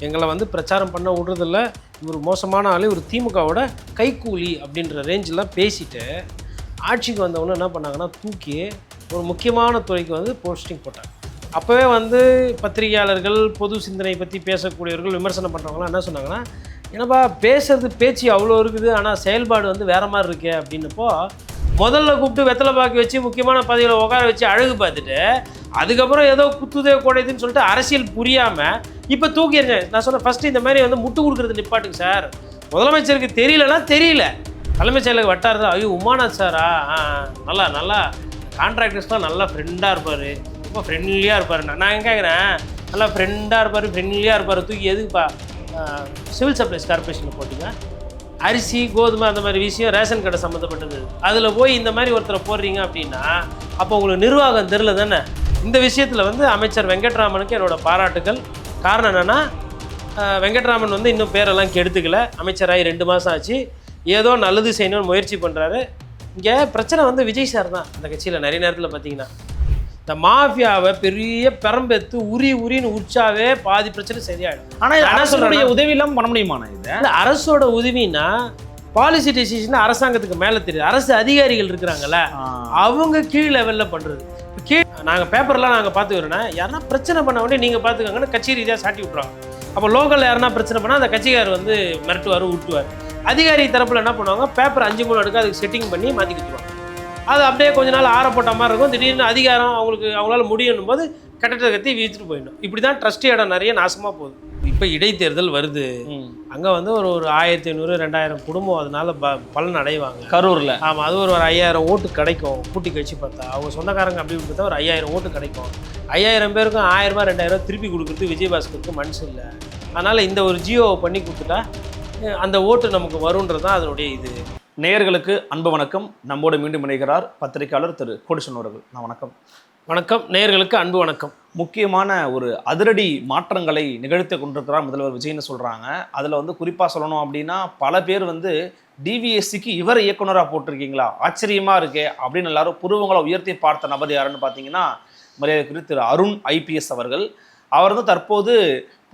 எங்களை வந்து பிரச்சாரம் பண்ண விடுறதில்ல, இவர் மோசமான ஆள், இவர் திமுகவோட கைக்கூலி அப்படின்ற ரேஞ்செலாம் பேசிட்டு ஆட்சிக்கு வந்தவொன்னே என்ன பண்ணாங்கன்னா தூக்கி ஒரு முக்கியமான துறைக்கு வந்து போஸ்டிங் போட்டாங்க. அப்போவே வந்து பத்திரிகையாளர்கள், பொது சிந்தனை பற்றி பேசக்கூடியவர்கள், விமர்சனம் பண்ணுறவங்களாம் என்ன சொன்னாங்கன்னா, என்னப்பா பேசுறது பேச்சு அவ்வளோ இருக்குது, ஆனால் செயல்பாடு வந்து வேறு மாதிரி இருக்கே அப்படின்னப்போ, முதல்ல கூப்பிட்டு வெத்தலை பாக்கு வச்சு முக்கியமான பதவியில் உட்கார வச்சு அழகு பார்த்துட்டு அதுக்கப்புறம் ஏதோ குத்துதே குடையுதுன்னு சொல்லிட்டு அரசியல் புரியாமல் இப்போ தூக்கிடுங்க. நான் சொன்னேன் ஃபஸ்ட்டு இந்த மாதிரி வந்து முட்டு கொடுக்குறது நிப்பாட்டுங்க சார். முதலமைச்சருக்கு தெரியலன்னா தெரியல, தலைமைச் செயலக வட்டாரத்தில் ஐயோ உமாநாத் சாரா நல்லா கான்ட்ராக்டர்ஸ்லாம் நல்லா ஃப்ரெண்டாக இருப்பார், ரொம்ப ஃப்ரெண்ட்லியாக இருப்பார். நான் எங்கே கேட்குறேன், நல்லா ஃப்ரெண்டாக இருப்பார், ஃப்ரெண்ட்லியாக இருப்பார், தூக்கி எதுக்குப்பா சிவில் சப்ளைஸ் கார்பரேஷனில் போட்டிங்க? அரிசி, கோதுமை அந்த மாதிரி விஷயம் ரேஷன் கடை சம்மந்தப்பட்டது, அதில் போய் இந்த மாதிரி ஒருத்தரை போடுறீங்க அப்படின்னா அப்போ உங்களுக்கு நிர்வாகம் தெரில தானே. இந்த விஷயத்தில் வந்து அமைச்சர் வெங்கட்ராமனுக்கு என்னோடய பாராட்டுகள். காரணம் என்னென்னா, வெங்கட்ராமன் வந்து இன்னும் பேரெல்லாம் கெடுத்துக்கல, அமைச்சராகி 2 மாதம் ஆச்சு, ஏதோ நல்லது செய்யணும்னு முயற்சி பண்ணுறாரு. இங்கே பிரச்சனை வந்து விஜய் சார் தான். அந்த கட்சியில் நிறைய நேரத்தில் பார்த்தீங்கன்னா இந்த மாஃபியாவை பெரிய பெரம்பெத்து உரின்னு உற்சாவே பாதி பிரச்சனை சரியாயிடும். ஆனால் அரசுடைய உதவி இல்லாமல் பண்ண முடியுமாண்ணா? இது அரசோட உதவினா பாலிசி டெசிஷன் அரசாங்கத்துக்கு மேலே தெரியுது. அரசு அதிகாரிகள் இருக்கிறாங்கல்ல, அவங்க கீழ் லெவலில் பண்ணுறது. நாங்கள் பேப்பர்லாம் நாங்கள் பார்த்துக்கிறோன்னா யாருன்னா பிரச்சனை பண்ண உடனே நீங்கள் பார்த்துக்கோங்கன்னு கட்சி ரீதியாக சாட்டி விட்ருவாங்க. அப்போ லோக்கலில் யாருன்னா பிரச்சனை பண்ணால் அந்த கட்சிக்காரர் வந்து மிரட்டுவார், விட்டுவார். அதிகாரி தரப்பில் என்ன பண்ணுவாங்க, பேப்பர் 5-3 அடுக்கு அதுக்கு செட்டிங் பண்ணி மாற்றி கொடுத்துருவாங்க. அது அப்படியே கொஞ்ச நாள் ஆறப்போட்ட மாதிரி இருக்கும். திடீர்னு அதிகாரம் அவங்களால முடியணும் போது கட்டத்தை கத்தி வீழ்த்துட்டு போயிடணும். இப்படி தான் ட்ரஸ்டி இடம் நிறைய நாசமாக போகுது. இப்போ இடைத்தேர்தல் வருது, அங்கே வந்து ஒரு 1500-2000 குடும்பம் அதனால பலன் அடைவாங்க கரூரில். ஆமாம், அது ஒரு 5000 ஓட்டு கிடைக்கும். கூட்டி கழிச்சு பார்த்தா அவங்க சொந்தக்காரங்க அப்படி பார்த்தா ஒரு 5000 ஓட்டு கிடைக்கும். 5000 பேருக்கும் 1000-2000 திருப்பி கொடுக்குறது விஜயபாஸ்கருக்கு மனசு இல்லை. அதனால் இந்த ஒரு ஜியோவை பண்ணி கொடுத்துட்டா அந்த ஓட்டு நமக்கு வருன்றது தான் அதனுடைய இது. நேயர்களுக்கு அன்பு வணக்கம். நம்மோடு மீண்டும் இணைகிறார் பத்திரிகையாளர் திரு கோடிசன் அவர்கள். நான் வணக்கம். வணக்கம். நேயர்களுக்கு அன்பு வணக்கம். முக்கியமான ஒரு அதிரடி மாற்றங்களை நிகழ்த்தி கொண்டிருக்கிறார் முதல்வர் விஜய்னு சொல்கிறாங்க. அதில் வந்து குறிப்பாக சொல்லணும் அப்படின்னா, பல பேர் வந்து டிவிஎஸ்சிக்கு இவர் இயக்குனராக போட்டிருக்கீங்களா, ஆச்சரியமாக இருக்கே அப்படின்னு எல்லாரும் புருவங்களை உயர்த்தி பார்த்த நபர் யாருன்னு பார்த்தீங்கன்னா, மரியாதைக்குரிய திரு அருண் IPS அவர்கள். அவர் வந்து தற்போது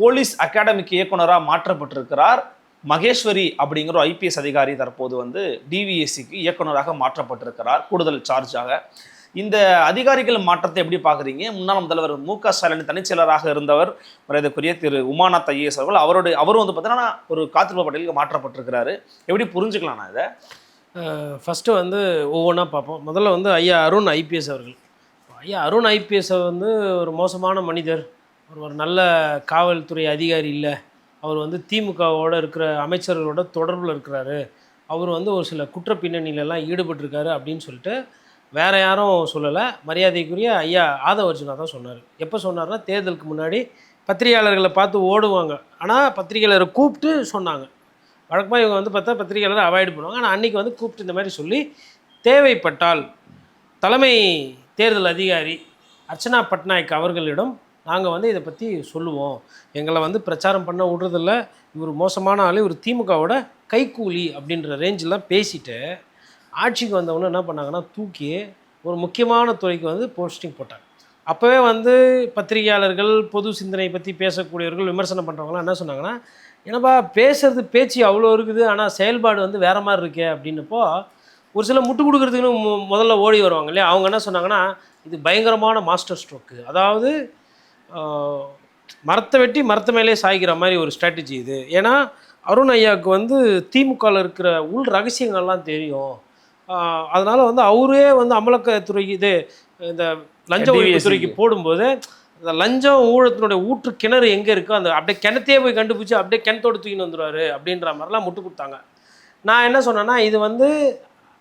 போலீஸ் அகாடமிக்கு இயக்குனராக மாற்றப்பட்டிருக்கிறார். மகேஸ்வரி அப்படிங்கிற ஒரு IPS அதிகாரி தற்போது வந்து டிவிஎஸ்சிக்கு இயக்குனராக மாற்றப்பட்டிருக்கிறார், கூடுதல் சார்ஜாக. இந்த அதிகாரிகள் மாற்றத்தை எப்படி பார்க்குறீங்க? முன்னாள் முதல்வர் MK ஸ்டாலின் தனிச்செயலராக இருந்தவர் மரியாதைக்குரிய திரு உமாநாத் IAS அவர்கள், அவரும் வந்து பார்த்தீங்கன்னா ஒரு காத்திருப்பு பட்டியலுக்கு மாற்றப்பட்டிருக்கிறாரு. எப்படி புரிஞ்சுக்கலாம்ண்ணா இதை? ஃபஸ்ட்டு வந்து ஒவ்வொன்றா பார்ப்போம். முதல்ல வந்து ஐயா அருண் IPS அவர்கள். ஐயா அருண் IPS வந்து ஒரு மோசமான மனிதர், ஒரு நல்ல காவல்துறை அதிகாரி இல்லை. அவர் வந்து திமுகவோட இருக்கிற அமைச்சர்களோட தொடர்பில் இருக்கிறாரு. அவர் வந்து ஒரு சில குற்ற பின்னணியிலலாம் ஈடுபட்டிருக்காரு அப்படின்னு சொல்லிட்டு வேறு யாரும் சொல்லலை. மரியாதைக்குரிய ஐயா ஆதவ அர்ஜுனா தான் சொன்னார். எப்போ சொன்னார்னா, தேர்தலுக்கு முன்னாடி பத்திரிகையாளர்களை பார்த்து ஓடுவாங்க, ஆனால் பத்திரிகையாளரை கூப்பிட்டு சொன்னாங்க. வழக்கமாக இவங்க வந்து பார்த்தா பத்திரிகையாளரை அவாய்டு பண்ணுவாங்க. ஆனால் அன்றைக்கி வந்து கூப்பிட்டு இந்த மாதிரி சொல்லி, தேவைப்பட்டால் தலைமை தேர்தல் அதிகாரி அர்ச்சனா பட்நாயக் அவர்களிடம் நாங்கள் வந்து இதை பற்றி சொல்லுவோம், எங்களை வந்து பிரச்சாரம் பண்ண விடுறதில்ல, இவர் மோசமான ஆள், இவர் திமுகவோட கைக்கூலி அப்படின்ற ரேஞ்செலாம் பேசிட்டு ஆட்சிக்கு வந்தவொன்னே என்ன பண்ணாங்கன்னா தூக்கி ஒரு முக்கியமான துறைக்கு வந்து போஸ்டிங் போட்டாங்க. அப்போவே வந்து பத்திரிகையாளர்கள், பொது சிந்தனை பற்றி பேசக்கூடியவர்கள், விமர்சனம் பண்ணுறவங்களாம் என்ன சொன்னாங்கன்னா, என்னப்பா பேசுறது பேச்சு அவ்வளோ இருக்குது, ஆனால் செயல்பாடு வந்து வேறு மாதிரி இருக்கே அப்படின்னப்போ, ஒரு சில முட்டு கொடுக்குறதுக்குன்னு முதல்ல ஓடி வருவாங்க இல்லையா, அவங்க என்ன சொன்னாங்கன்னா, இது பயங்கரமான மாஸ்டர் ஸ்ட்ரோக்கு, அதாவது மரத்தை வெட்டி மரத்து மேலே சாய்க்கிற மாதிரி ஒரு ஸ்ட்ராட்டஜி இது. ஏன்னா அருண் ஐயாவுக்கு வந்து திமுகவில் இருக்கிற உள் ரகசியங்கள்லாம் தெரியும். அதனால் வந்து அவரே வந்து அமலாக்கத்துறை இந்த லஞ்ச ஒழிப்புத்துறைக்கு போடும்போது இந்த லஞ்சம் ஊழத்தினுடைய ஊற்று கிணறு எங்கே இருக்கோ அந்த அப்படியே கிணத்தையே போய் கண்டுபிடிச்சி அப்படியே கிணத்தோடு தூக்கின்னு வந்துடுவார் அப்படின்ற மாதிரிலாம் முட்டு கொடுத்தாங்க. நான் என்ன சொன்னேன்னா, இது வந்து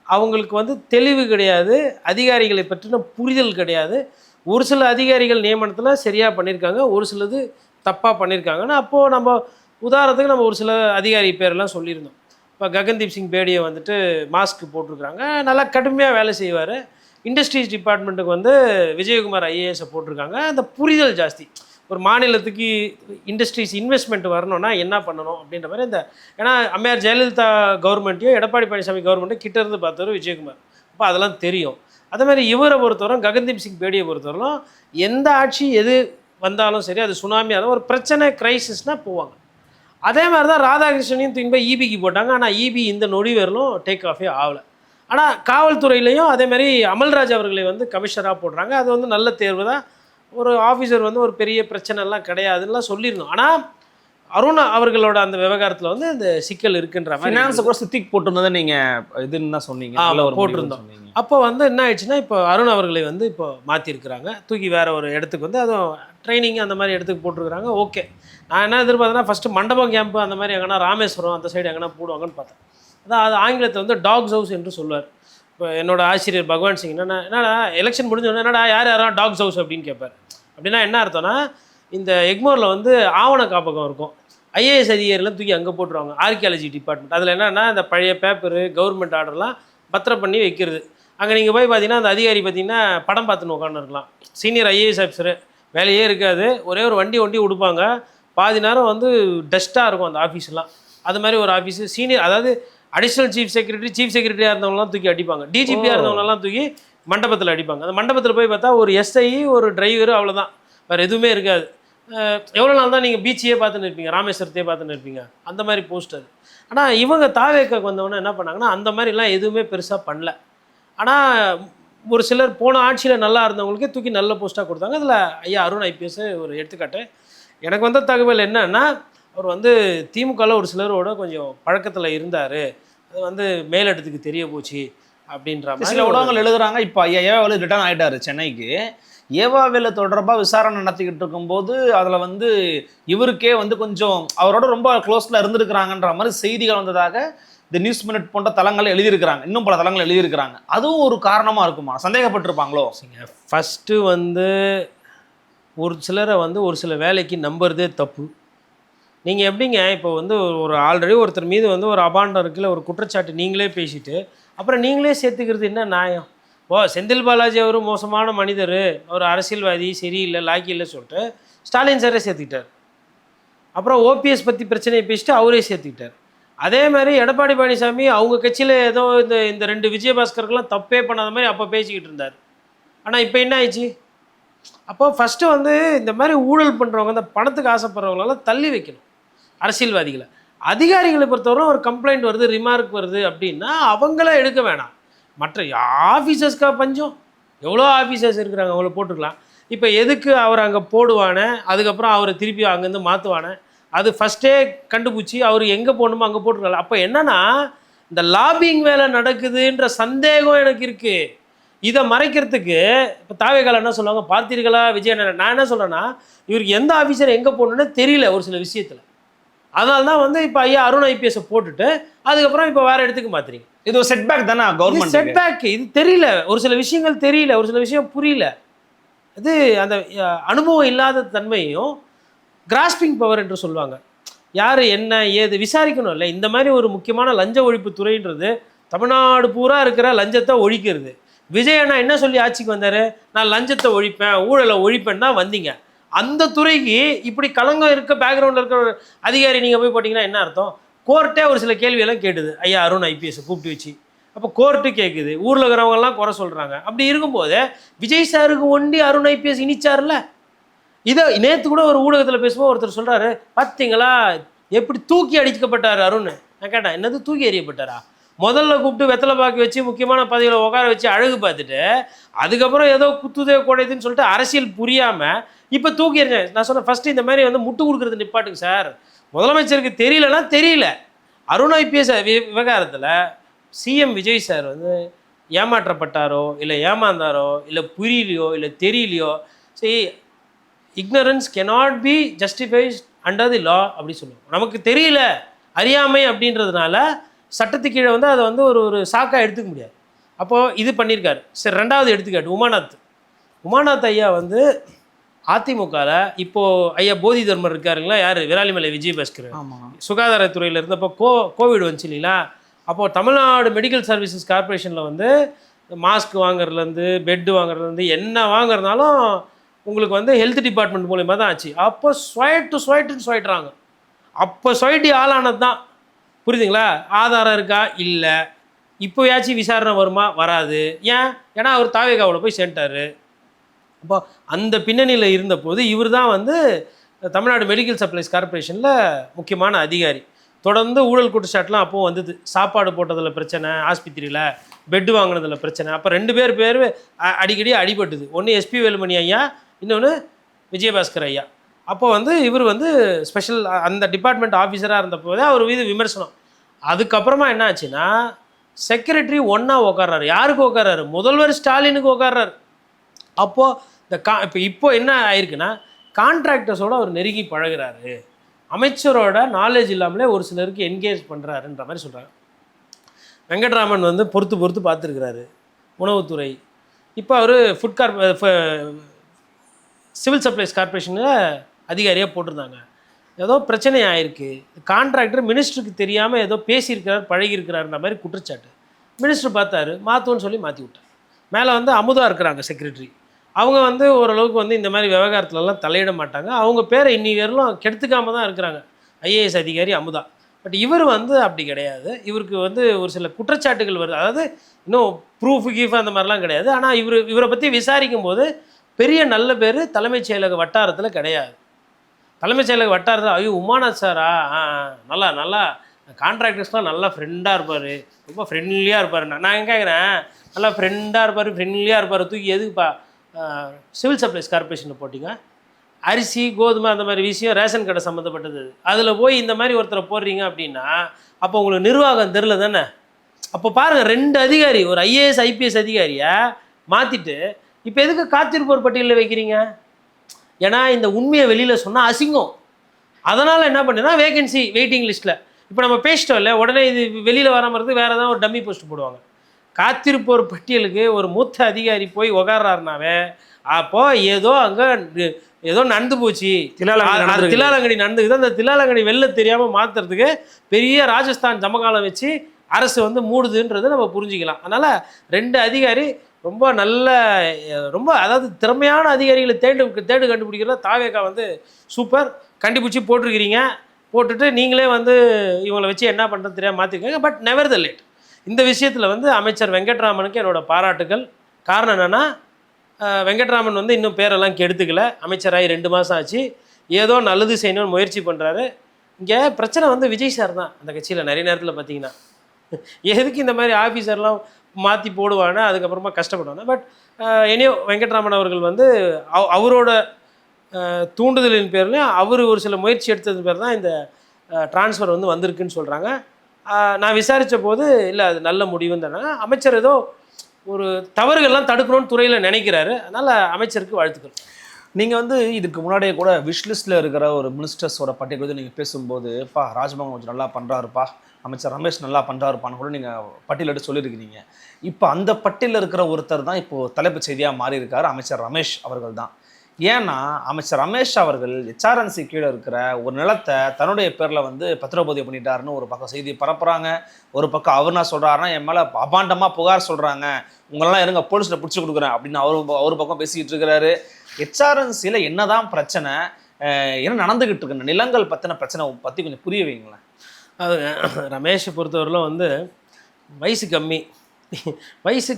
அவங்களுக்கு வந்து தெளிவு கிடையாது, அதிகாரிகளை பற்றின புரிதல் கிடையாது. ஒரு சில அதிகாரிகள் நியமனத்தில் சரியாக பண்ணியிருக்காங்க, ஒரு சிலது தப்பாக பண்ணியிருக்காங்கன்னா, அப்போது நம்ம உதாரணத்துக்கு நம்ம ஒரு சில அதிகாரி பேரெல்லாம் சொல்லியிருந்தோம். இப்போ ககன்தீப் சிங் பேடியை வந்துட்டு மாஸ்க் போட்டிருக்காங்க, நல்லா கடுமையாக வேலை செய்வார். இண்டஸ்ட்ரீஸ் டிபார்ட்மெண்ட்டுக்கு வந்து விஜயகுமார் IAS போட்டிருக்காங்க. அந்த புரிதல் ஜாஸ்தி. ஒரு மாநிலத்துக்கு இண்டஸ்ட்ரீஸ் இன்வெஸ்ட்மெண்ட் வரணும்னா என்ன பண்ணணும் அப்படின்ற மாதிரி இந்த, ஏன்னா அம்மையார் ஜெயலலிதா கவர்மெண்ட்டையும் எடப்பாடி பழனிசாமி கவர்மெண்ட்டையும் கிட்டேருந்து பார்த்தவர் விஜயகுமார். அப்போ அதெல்லாம் தெரியும். அதே மாதிரி இவரை பொறுத்தவரை ககன்தீப் சிங் பேடியை பொறுத்தவரைக்கும் எந்த ஆட்சி எது வந்தாலும் சரி, அது சுனாமியாக இருந்தாலும் ஒரு பிரச்சனை கிரைசிஸ்னால் போவாங்க. அதே மாதிரி தான் ராதாகிருஷ்ணனையும் தூக்கி போய் ஈபிக்கு போட்டாங்க. ஆனால் ஈபி இந்த நொடி வரலும் டேக் ஆஃபே ஆகலை. ஆனால் காவல்துறையிலையும் அதேமாதிரி அமல்ராஜ் அவர்களை வந்து கமிஷனராக போடுறாங்க. அது வந்து நல்ல தேர்வு தான். ஒரு ஆஃபீஸர் வந்து ஒரு பெரிய பிரச்சனைலாம் கிடையாதுன்னெலாம் சொல்லியிருந்தோம். ஆனால் அருண் அவர்களோட அந்த விவகாரத்தில் வந்து இந்த சிக்கல் இருக்குன்ற மாதிரி ஃபினான்ஸை கூட சித்திக்கு போட்டிருந்ததை நீங்கள் இதுன்னு தான் சொன்னீங்க. நல்ல ஒரு போட்டிருந்தோம். அப்போ வந்து என்ன ஆயிடுச்சுன்னா, இப்போ அருண் அவர்களை வந்து இப்போ மாற்றிருக்கிறாங்க. தூக்கி வேறு ஒரு இடத்துக்கு வந்து அதுவும் ட்ரைனிங் அந்த மாதிரி இடத்துக்கு போட்டிருக்கிறாங்க. ஓகே, நான் என்ன எதிர்பார்த்தேன்னா ஃபஸ்ட்டு மண்டபம் கேம்ப்பு அந்த மாதிரி எங்கன்னா ராமேஸ்வரம் அந்த சைடு எங்கன்னா போடுவாங்கன்னு பார்த்தேன். அதான் அது ஆங்கிலத்தை வந்து டாக்ஸ் ஹவுஸ் என்று சொல்லுவார். இப்போ என்னோட ஆசிரியர் பகவான் சிங் என்னடா எலெக்ஷன் முடிஞ்சோடனே என்னடா யாரும் டாக்ஸ் ஹவுஸ் அப்படின்னு கேட்பார். அப்படின்னா என்ன அர்த்தம்னா, இந்த எக்மோரில் வந்து ஆவண காப்பகம் இருக்கும். ஐஏஎஸ் அதிகாரிலாம் தூக்கி அங்கே போட்டுருவாங்க. Archaeology department. அதில் என்னென்னா இந்த பழைய பேப்பரு கவர்மெண்ட் ஆர்டர்லாம் பத்திரம் பண்ணி வைக்கிறது. அங்கே நீங்கள் போய் பார்த்தீங்கன்னா அந்த அதிகாரி பார்த்தீங்கன்னா படம் பார்த்துன்னு உட்காந்துருக்கலாம். சீனியர் ஐஏஎஸ் ஆஃபீஸரு வேலையே இருக்காது. ஒரே ஒரு வண்டி கொடுப்பாங்க. பாதி நேரம் வந்து டஸ்ட்டாக இருக்கும் அந்த ஆஃபீஸ்லாம். அது மாதிரி ஒரு ஆஃபீஸு சீனியர், அதாவது அடிஷ்னல் சீஃப் செக்ரட்டரியாக இருந்தவங்களாம் தூக்கி அடிப்பாங்க. டிஜிபியாக இருந்தவங்களெல்லாம் தூக்கி மண்டபத்தில் அடிப்பாங்க. அந்த மண்டபத்தில் போய் பார்த்தா ஒரு எஸ்ஐ ஒரு டிரைவரு அவ்வளோதான், வேறு எதுவுமே இருக்காது. எவ்வளோ நாள் தான் நீங்கள் பீச்சையே பார்த்துன்னு இருப்பீங்க, ராமேஸ்வரத்தையே பார்த்துன்னு இருப்பீங்க, அந்த மாதிரி போஸ்ட் அது. ஆனால் இவங்க தாவேக்காக்கு வந்தவொடனே என்ன பண்ணாங்கன்னா அந்த மாதிரிலாம் எதுவுமே பெருசாக பண்ணல. ஆனால் ஒரு சிலர் போன ஆட்சியில் நல்லா இருந்தவங்களுக்கே தூக்கி நல்ல போஸ்ட்டாக கொடுத்தாங்க. அதில் ஐயா அருண் ஐபிஎஸ் ஒரு எடுத்துக்காட்டு. எனக்கு வந்த தகவல் என்னன்னா, அவர் வந்து திமுகவில் ஒரு சிலரோட கொஞ்சம் பழக்கத்தில் இருந்தார். அது வந்து மேலிடத்துக்கு தெரிய போச்சு அப்படின்ற மாதிரி சில ஊடகங்கள் எழுதுறாங்க. இப்போ ஐயா ஏவாவேலு ரிட்டர்ன் ஆகிட்டாரு சென்னைக்கு. ஏவாவேலு தொடர்பாக விசாரணை நடத்திக்கிட்டு இருக்கும்போது அதில் வந்து இவருக்கே வந்து கொஞ்சம் அவரோட ரொம்ப க்ளோஸில் இருந்திருக்கிறாங்கன்ற மாதிரி செய்திகள் வந்ததாக தி நியூஸ் மினிட் போன்ற தளங்கள் எழுதியிருக்கிறாங்க. இன்னும் பல தளங்கள் எழுதியிருக்கிறாங்க. அதுவும் ஒரு காரணமாக இருக்குமா? சந்தேகப்பட்டிருப்பாங்களோ? ஃபஸ்ட்டு வந்து ஒரு சிலரை வந்து ஒரு சில வேலைக்கு நம்புறதே தப்பு. நீங்கள் எப்படிங்க இப்போ வந்து ஒரு ஆல்ரெடி ஒருத்தர் மீது வந்து ஒரு அபாண்டம் இருக்குல்ல, ஒரு குற்றச்சாட்டு நீங்களே பேசிட்டு அப்புறம் நீங்களே சேர்த்துக்கிறது என்ன நியாயம்? செந்தில் பாலாஜி அவர் மோசமான மனிதர், அவர் அரசியல்வாதி சரியில்லை லாக்கி இல்லை சொல்லிட்டு ஸ்டாலின் சாரே சேர்த்துக்கிட்டார். அப்புறம் ஓபிஎஸ் பற்றி பிரச்சனையை பேசிட்டு அவரே சேர்த்துக்கிட்டார். அதே மாதிரி எடப்பாடி பழனிசாமி அவங்க கட்சியில் ஏதோ இந்த ரெண்டு விஜயபாஸ்கருக்கெல்லாம் தப்பே பண்ணாத மாதிரி அப்போ பேசிக்கிட்டு இருந்தார். ஆனால் இப்போ என்ன ஆயிடுச்சு? அப்போ ஃபஸ்ட்டு வந்து இந்த மாதிரி ஊழல் பண்ணுறவங்க, இந்த பணத்துக்கு ஆசைப்படுறவங்களெல்லாம் தள்ளி வைக்கணும் அரசியல்வாதிகளை. அதிகாரிகளை பொறுத்தவரை ஒரு கம்ப்ளைண்ட் வருது, ரிமார்க் வருது அப்படின்னா அவங்கள எடுக்க வேணாம். மற்ற ஆஃபீஸர்ஸ்க்காக பஞ்சம், எவ்வளோ ஆஃபீஸர்ஸ் இருக்கிறாங்க, அவங்கள போட்டுக்கலாம். இப்போ எதுக்கு அவர் அங்கே போடுவானே, அதுக்கப்புறம் அவரை திருப்பி அங்கேருந்து மாற்றுவானே, அது ஃபஸ்ட்டே கண்டுபிடிச்சி அவர் எங்கே போடணுமோ அங்கே போட்டுருக்கலாம். அப்போ என்னென்னா இந்த லாபிங் வேலை நடக்குதுன்ற சந்தேகம் எனக்கு இருக்குது. இதை மறைக்கிறதுக்கு இப்போ தாவேகால என்ன சொல்லுவாங்க, பார்த்தீர்களா விஜய்? நான் என்ன சொல்கிறேன்னா, இவருக்கு எந்த ஆஃபீஸர் எங்கே போடணுன்னு தெரியல ஒரு சில விஷயத்தில். அதனால தான் வந்து இப்போ ஐயா அருண் ஐபிஎஸை போட்டுட்டு அதுக்கப்புறம் இப்போ வேறு இடத்துக்கு மாற்றுறீங்க. இது ஒரு செட்பேக் தானே கவர்மெண்ட்? செட்பேக். இது தெரியல, ஒரு சில விஷயங்கள் தெரியல, ஒரு சில விஷயம் புரியல. அது அந்த அனுபவம் இல்லாத தன்மையும் கிராஸ்பிங் பவர் என்று சொல்லுவாங்க. யார் என்ன ஏது விசாரிக்கணும் இல்லை. இந்த மாதிரி ஒரு முக்கியமான லஞ்ச ஒழிப்பு துறைன்றது தமிழ்நாடு பூரா இருக்கிற லஞ்சத்தை ஒழிக்கிறது. விஜய் அண்ணா என்ன சொல்லி ஆட்சிக்கு வந்தார்? நான் லஞ்சத்தை ஒழிப்பேன், ஊழலை ஒழிப்பேன் தான் வந்தீங்க. அந்த துறைக்கு இப்படி களங்கம் இருக்க பேக்ரவுண்டில் இருக்கிற ஒரு அதிகாரி நீங்கள் போய் போட்டிங்கன்னா என்ன அர்த்தம்? கோர்ட்டே ஒரு சில கேள்வியெல்லாம் கேட்டுது ஐயா அருண் ஐபிஎஸை கூப்பிட்டு வச்சு. அப்போ கோர்ட்டு கேட்குது, ஊரில் இருக்கிறவங்கலாம் குறை சொல்கிறாங்க. அப்படி இருக்கும்போது விஜய் சாருக்கு ஒண்டி அருண் ஐபிஎஸ் இனிச்சார்ல. இதை நேற்று கூட ஒரு ஊடகத்தில் பேசும்போது ஒருத்தர் சொல்கிறாரு, பார்த்தீங்களா எப்படி தூக்கி அடிக்கப்பட்டார் அருண். நான் கேட்டேன், என்னது தூக்கி எறியப்பட்டாரா? முதல்ல கூப்பிட்டு வெத்தலை பாக்கி வச்சு முக்கியமான பதவியில் உட்கார வச்சு அழகு பார்த்துட்டு அதுக்கப்புறம் ஏதோ குத்துதே குடையுதுன்னு சொல்லிட்டு அரசியல் புரியாமல் இப்போ தூக்கி எறிஞ்சேன். நான் சொன்னேன், ஃபஸ்ட்டு இந்த மாதிரி வந்து முட்டு கொடுக்குறது நிப்பாட்டுங்க சார். முதலமைச்சருக்கு தெரியலன்னா தெரியல. அருண் ஐபிஎஸ் விவகாரத்தில் சிஎம் விஜய் சார் வந்து ஏமாற்றப்பட்டாரோ இல்லை ஏமாந்தாரோ இல்லை புரியலையோ இல்லை தெரியலையோ, சரி ignorance cannot be justifies under the law அப்படி சொல்லுவோம். நமக்கு தெரியல அறியாமை அப்படின்றதுனால சட்டத்துக்கு கீழே வந்து அதை வந்து ஒரு சாக்காக எடுத்துக்க முடியாது. அப்போது இது பண்ணியிருக்காரு. சரி, ரெண்டாவது எடுத்துக்காட்டு உமாநாத் ஐயா வந்து அதிமுகவில் இப்போது ஐயா போதி தர்மர் இருக்காருங்களா, யார் விராலிமலை விஜயபாஸ்கர் சுகாதாரத்துறையில் இருந்தப்போ கோவிட் வந்துச்சு இல்லைங்களா. அப்போது தமிழ்நாடு மெடிக்கல் சர்வீசஸ் கார்பரேஷனில் வந்து மாஸ்க் வாங்குறதுலேருந்து பெட்டு வாங்குறதுலேருந்து என்ன வாங்குறதுனாலும் உங்களுக்கு வந்து ஹெல்த் டிபார்ட்மெண்ட் மூலிமா தான் ஆச்சு. அப்போ ஸ்வைட்டுன்னு சொல்லிட்டுறாங்க. அப்போ ஸ்வைட்டி ஆளானது தான், புரியுதுங்களா? ஆதாரம் இருக்கா? இல்லை. இப்போயாச்சும் விசாரணை வருமா? வராது. ஏன்னா அவர் தாவேகாவில் போய் சேர்ந்துட்டார். அப்போ அந்த பின்னணியில் இருந்தபோது இவர் தான் வந்து தமிழ்நாடு மெடிக்கல் சப்ளைஸ் கார்ப்பரேஷனில் முக்கியமான அதிகாரி. தொடர்ந்து ஊழல் குற்றச்சாட்டுலாம் அப்போது வந்தது. சாப்பாடு போட்டதில் பிரச்சனை, ஆஸ்பத்திரியில் பெட்டு வாங்கினதில் பிரச்சனை. அப்போ 2 பேர் அடிக்கடி அடிபட்டுது. ஒன்று எஸ்பி வேலுமணி ஐயா, இன்னொன்று விஜயபாஸ்கர் ஐயா. அப்போ வந்து இவர் வந்து ஸ்பெஷல் அந்த டிபார்ட்மெண்ட் ஆஃபீஸராக இருந்தபோதே அவர் மீது விமர்சனம். அதுக்கப்புறமா என்ன ஆச்சுன்னா செக்ரட்டரி ஒன்றா உட்கார்றாரு. யாருக்கு உட்கார்றாரு? முதல்வர் ஸ்டாலினுக்கு உட்கார்றாரு. அப்போது இந்த இப்போ என்ன ஆயிருக்குன்னா கான்ட்ராக்டர்ஸோடு அவர் நெருங்கி பழகிறாரு, அமைச்சரோட நாலேஜ் இல்லாமலே ஒரு சிலருக்கு என்கேஜ் பண்ணுறாருன்ற மாதிரி சொல்கிறாங்க. வெங்கட்ராமன் வந்து பொறுத்து பார்த்துருக்கிறாரு உணவுத்துறை. இப்போ அவர் சிவில் சப்ளைஸ் கார்ப்பரேஷனில் அதிகாரியாக போட்டிருந்தாங்க. ஏதோ பிரச்சனை ஆயிருக்கு, கான்ட்ராக்டர் மினிஸ்டருக்கு தெரியாமல் ஏதோ பேசியிருக்கிறார், பழகியிருக்கிறாருன்ற மாதிரி குற்றச்சாட்டு. மினிஸ்டர் பார்த்தாரு, மாற்றுவோன்னு சொல்லி மாற்றி விட்டார். மேலே வந்து அமுதா இருக்கிறாங்க செக்ரட்டரி. அவங்க வந்து ஓரளவுக்கு வந்து இந்த மாதிரி விவகாரத்துலலாம் தலையிட மாட்டாங்க. அவங்க பேரை இன்னி வரலும் கெடுத்துக்காம தான் இருக்கிறாங்க, ஐஏஎஸ் அதிகாரி அமுதா. பட் இவர் வந்து அப்படி கிடையாது. இவருக்கு வந்து ஒரு சில குற்றச்சாட்டுகள் வருது. அதாவது இன்னும் ப்ரூஃப் கீஃப் அந்த மாதிரிலாம் கிடையாது. ஆனால் இவரை பற்றி விசாரிக்கும் போது பெரிய நல்ல பேர் தலைமைச் செயலக வட்டாரத்தில் கிடையாது. தலைமைச் செயலக வட்டாரத்தில் ஐயோ உமாநாத் சாரா, நல்லா கான்ட்ராக்டர்ஸ்லாம் நல்லா ஃப்ரெண்டாக இருப்பார், ரொம்ப ஃப்ரெண்ட்லியாக இருப்பார். நான் எங்கே கேட்குறேன், நல்லா ஃப்ரெண்டாக இருப்பார், ஃப்ரெண்ட்லியாக இருப்பார், தூக்கி எதுக்குப்பா சிவில் சப்ளைஸ் கார்ப்பரேஷனில் போட்டிங்க? அரிசி கோதுமை அந்த மாதிரி விஷயம் ரேஷன் கடை சம்மந்தப்பட்டது. அதில் போய் இந்த மாதிரி ஒருத்தரை போடுறீங்க அப்படின்னா அப்போ உங்களுக்கு நிர்வாகம் தெரில தானே? அப்போ பாருங்கள், 2 அதிகாரி, ஒரு ஐஏஎஸ் ஐபிஎஸ் அதிகாரியை மாற்றிட்டு இப்போ எதுக்கு காத்திருப்போர் பட்டியலில் வைக்கிறீங்க? ஏன்னா இந்த உண்மையை வெளியில் சொன்னால் அசிங்கம். அதனால் என்ன பண்ணுன்னா வேகன்சி வெயிட்டிங் லிஸ்ட்டில் இப்போ நம்ம பேசிட்டோம் இல்லை, உடனே இது வெளியில் வர மாதிரி வேறு ஏதாவது ஒரு டம்மி போஸ்ட் போடுவாங்க. காத்திருப்போர் பட்டியலுக்கு ஒரு மூத்த அதிகாரி போய் உகாராருனாவே அப்போது ஏதோ நடந்து போச்சு, திலாலங்கடி நடந்துக்குது. அந்த திலாலங்கடி வெளில தெரியாமல் மாற்றுறதுக்கு பெரிய ராஜஸ்தான் ஜமகாலம் வச்சு அரசு வந்து மூடுதுன்றதை நம்ம புரிஞ்சிக்கலாம். அதனால் 2 அதிகாரி ரொம்ப அதாவது திறமையான அதிகாரிகளை தேடு கண்டுபிடிக்கிறத தாவேகா வந்து சூப்பர் கண்டுபிடிச்சி போட்டிருக்கிறீங்க. போட்டுட்டு நீங்களே வந்து இவங்களை வச்சு என்ன பண்ணுறது தெரியாமல் மாற்றிருக்கீங்க. But never the late. இந்த விஷயத்தில் வந்து அமைச்சர் வெங்கட்ராமனுக்கு என்னோடய பாராட்டுகள். காரணம் என்னென்னா வெங்கட்ராமன் வந்து இன்னும் பேரெல்லாம் கெடுத்துக்கல. அமைச்சராகி 2 மாதம் ஆச்சு. ஏதோ நல்லது செய்யணும்னு முயற்சி பண்ணுறாரு. இங்கே பிரச்சனை வந்து விஜய் சார் தான் அந்த கட்சியில். நிறைய நேரத்தில் பார்த்தீங்கன்னா எதுக்கு இந்த மாதிரி ஆஃபீஸர்லாம் மாற்றி போடுவாங்க, அதுக்கப்புறமா கஷ்டப்படுவாங்க. பட் இனியோ வெங்கட்ராமன் அவர்கள் வந்து அவரோட தூண்டுதலின் பேர்லையும் அவர் ஒரு சில முயற்சி எடுத்தது பேர் தான் இந்த ட்ரான்ஸ்ஃபர் வந்து வந்திருக்குன்னு சொல்கிறாங்க. நான் விசாரித்த போது இல்லை அது நல்ல முடிவுன்னு தானே. அமைச்சர் ஏதோ ஒரு தவறுகள்லாம் தடுக்கணும்னு துறையில் நினைக்கிறாரு. அதனால் அமைச்சருக்கு வாழ்த்துக்கள். நீங்கள் வந்து இதுக்கு முன்னாடியே கூட விஷ்லிஸ்ட்டில் இருக்கிற ஒரு மினிஸ்டர்ஸோட பட்டியல் வந்து நீங்கள் பேசும்போது ராஜ்பவன் கொஞ்சம் நல்லா பண்ணுறாருப்பா, அமைச்சர் ரமேஷ் நல்லா பண்ணுறாருப்பான்னு கூட நீங்கள் பட்டியலிட்டு சொல்லியிருக்கிறீங்க. இப்போ அந்த பட்டியலில் இருக்கிற ஒருத்தர் தான் இப்போது தலைப்புச் செய்தியாக மாறி இருக்கார், அமைச்சர் ரமேஷ் அவர்கள் தான். ஏன்னா அமைச்சர் ரமேஷ் அவர்கள் ஹெச்ஆர்என்சி கீழே இருக்கிற ஒரு நிலத்தை தன்னுடைய பேரில் வந்து பத்திரப்பதிவு பண்ணிட்டாருன்னு ஒரு பக்கம் செய்தி பரப்புகிறாங்க. ஒரு பக்கம் அவர் என்ன சொல்கிறாருன்னா, என் மேலே அபாண்டமாக புகார் சொல்கிறாங்க, உங்களெல்லாம் இருங்க போலீஸில் பிடிச்சி கொடுக்குறேன் அப்படின்னு அவர் பக்கம் பேசிக்கிட்டு இருக்கிறாரு. ஹெச்ஆர்என்சியில் என்ன தான் பிரச்சனை, என்ன நடந்துக்கிட்டு இருக்கு, நிலங்கள் பற்றின பிரச்சனை பற்றி கொஞ்சம் புரிய வைங்களேன். அது ரமேஷை பொறுத்தவரையிலும் வந்து வயசு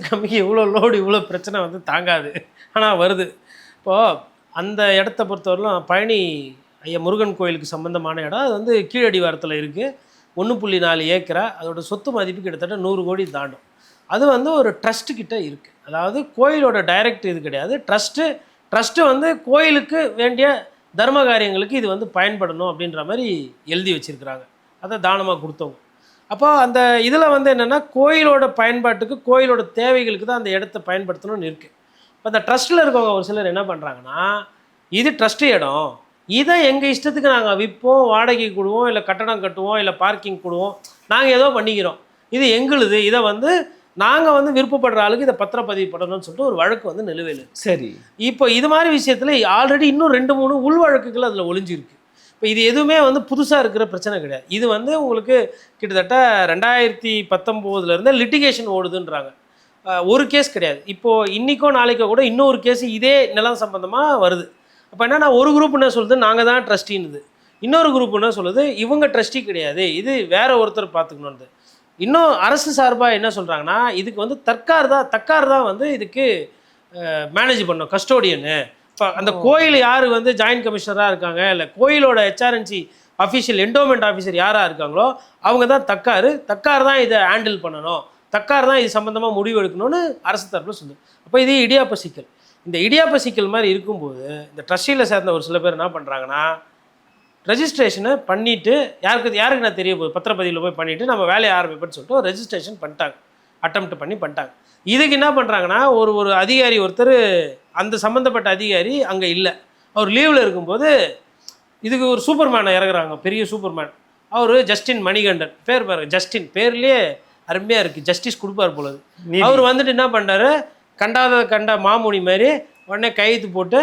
கம்மிக்கு இவ்வளோ லோடு இவ்வளோ பிரச்சனை வந்து தாங்காது. ஆனால் வருது. இப்போது அந்த இடத்த பொறுத்தவரையிலும் பழனி ஐயா முருகன் கோயிலுக்கு சம்மந்தமான இடம். அது வந்து கீழடிவாரத்தில் இருக்குது. 1.4 ஏக்கரா. அதோட சொத்து மதிப்பு கிட்டத்தட்ட 100 கோடி தாண்டும். அது வந்து ஒரு ட்ரஸ்ட்டுக்கிட்ட இருக்குது. அதாவது கோயிலோட டைரக்ட் இது கிடையாது, ட்ரஸ்ட்டு வந்து கோயிலுக்கு வேண்டிய தர்ம காரியங்களுக்கு இது வந்து பயன்படணும் அப்படின்ற மாதிரி எழுதி வச்சுருக்கிறாங்க. அதை தானமாக கொடுத்தவங்க. அப்போ அந்த இதில் வந்து என்னென்னா கோயிலோட பயன்பாட்டுக்கு கோயிலோட தேவைகளுக்கு தான் அந்த இடத்த பயன்படுத்தணும்னு இருக்குது. இப்போ அந்த ட்ரஸ்ட்டில் இருக்கவங்க ஒரு சிலர் என்ன பண்ணுறாங்கன்னா, இது ட்ரஸ்ட்டு இடம், இதை எங்கள் இஷ்டத்துக்கு நாங்கள் விற்போம், வாடகை கொடுவோம், இல்லை கட்டடம் கட்டுவோம், இல்லை பார்க்கிங் கொடுவோம், நாங்கள் ஏதோ பண்ணிக்கிறோம், இது எங்களுது, இதை வந்து நாங்கள் வந்து விருப்பப்படுற ஆளுக்கு இதை பத்திரப்பதிவு பண்ணணும்னு சொல்லிட்டு ஒரு வழக்கு வந்து நிலுவையில். சரி, இப்போ இது மாதிரி விஷயத்தில் ஆல்ரெடி இன்னும் 2-3 உள் வழக்குகள் அதில் ஒளிஞ்சிருக்கு. இப்போ இது எதுவுமே வந்து புதுசாக இருக்கிற பிரச்சனை கிடையாது. இது வந்து உங்களுக்கு கிட்டத்தட்ட 2019 லிட்டிகேஷன் ஓடுதுன்றாங்க. ஒரு கேஸ் கிடையாது. இப்போது இன்றைக்கோ நாளைக்கோ கூட இன்னொரு கேஸ் இதே நிலம் சம்மந்தமாக வருது. அப்போ என்னன்னா, ஒரு குரூப் என்ன சொல்லுது, நாங்கள் தான் ட்ரஸ்டின்னுது. இன்னொரு குரூப் என்ன சொல்லுது, இவங்க ட்ரஸ்டி கிடையாது, இது வேற ஒருத்தர் பார்த்துக்கணுன்றது. இன்னும் அரசு சார்பாக என்ன சொல்கிறாங்கன்னா, இதுக்கு வந்து தக்கார் தான் வந்து இதுக்கு மேனேஜ் பண்ணோம், கஸ்டோடியனு. இப்போ அந்த கோயில் யார் வந்து ஜாயின்ட் கமிஷனராக இருக்காங்க, இல்லை கோயிலோட ஹெச்ஆர்என்சி அஃபிஷியல் என்டோமெண்ட் ஆஃபீஸர் யாராக இருக்காங்களோ அவங்க தான் தக்கார் தான் இதை ஹேண்டில் பண்ணணும், தக்கார் தான் இது சம்மந்தமாக முடிவு எடுக்கணும்னு அரசு தரப்பில் சொல்லுது. அப்போ இது இடியாப்ப சிக்கல். இந்த இடியாப்ப சிக்கல் மாதிரி இருக்கும்போது இந்த ட்ரஸ்டியில் சேர்ந்த ஒரு சில பேர் என்ன பண்ணுறாங்கன்னா, ரெஜிஸ்ட்ரேஷனை பண்ணிவிட்டு யாருக்கு நான் தெரிய போகுது, பத்திரப்பதிவில் போய் பண்ணிவிட்டு நம்ம வேலையை ஆரம்பிப்பேன்னு சொல்லிட்டு ஒரு ரெஜிஸ்ட்ரேஷன் பண்ணிட்டாங்க, அட்டெம்ப்ட் பண்ணிட்டாங்க. இதுக்கு என்ன பண்ணுறாங்கன்னா, ஒரு அதிகாரி ஒருத்தர், அந்த சம்மந்தப்பட்ட அதிகாரி அங்கே இல்லை, அவர் லீவில் இருக்கும்போது இதுக்கு ஒரு சூப்பர்மேனை இறங்குறாங்க, பெரிய சூப்பர்மேன். அவர் ஜஸ்டின் மணிகண்டன் பேர் பாருங்க, ஜஸ்டின் பேர்லேயே அருமையாக இருக்குது, ஜஸ்டிஸ் கொடுப்பார் போலது. அவர் வந்துட்டு என்ன பண்ணுறாரு, கண்ட மாமுனி மாதிரி உடனே கையெழுத்து போட்டு